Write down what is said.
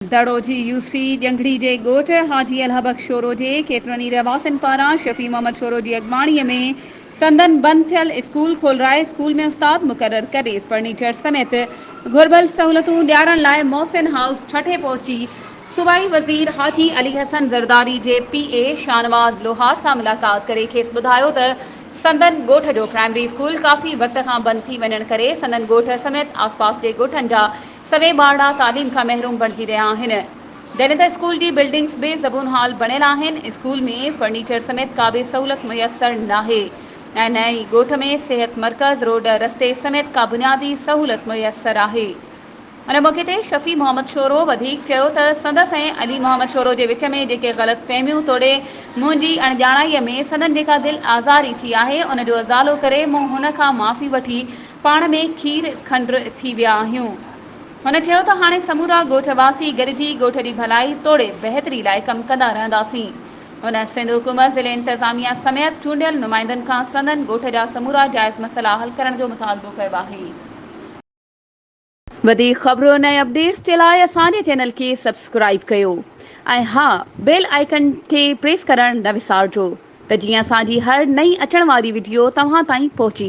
दड़ोजी UC जंगड़ी जे ॻोठ हाजी अल हबक sorrow जे केतिरनि ई रहवासियुनि पारां शफ़ी मोहम्मद शोरो जी अॻवाणीअ में संदन बंदि थियल स्कूल खोलराए स्कूल में उस्ताद मुक़रर करे फर्नीचर समेत घुर्बल सहूलतूं ॾियारण लाइ मोहसिन हाउस ठठे पहुची सूबाई वज़ीर हाजी अली हसन ज़रदारी जे PA शाहनवाज़ लोहार सां मुलाक़ात करे खेसि ॿुधायो त संदन ॻोठ जो प्राइमरी स्कूल काफ़ी वक़्त खां बंदि थी वञण करे संदन ॻोठ समेत आसपास जे ॻोठनि जा सवे ॿारड़ा तालीम खां महरूम बणिजी रहिया आहिनि। जॾहिं त स्कूल जी बिल्डिंग्स बि ज़बून हाल बणियल आहिनि। स्कूल में फर्नीचर समेत का बि सहूलत मुयसर नाहे ऐं न ई ॻोठ में सिहत मर्कज़ रोड रस्ते समेत का बुनियादी सहूलत मुयसर आहे। उन मौक़े ते शफ़ी मोहम्मद शोरो वधीक चयो त संदसि ऐं अली मोहम्मद शोरो जे विच में जेके ग़लति फ़हमियूं तोड़े मुंहिंजी अणॼाणाईअ में संदनि जेका दिलि आज़ारी थी आहे उन जो अज़ालो करे मूं हुन खां माफ़ी वठी पाण में खीर खंडु थी विया आहियूं। हुन चयो त हाणे समूरा ॻोठवासी गॾिजी ॻोठ जी भलाई तोड़े बहितरी लाइ कमु कंदा रहंदासीं। उन सिंध हुकूमत ज़िले इंतिज़ामिया समेत चूंडियल नुमाइंदनि खां संदन ॻोठ जा समूरा जाइज़ मसइला हल करण जो मुतालबो कयो आहे। वधीक ख़बरुनि ऐं अपडेट्स जे लाइ असांजे चैनल खे सब्सक्राइब कयो ऐं हा बेल आइकन खे प्रेस करणु न विसारिजो त जीअं असांजी हर नई अचण वारी वीडियो तव्हां ताईं पहुची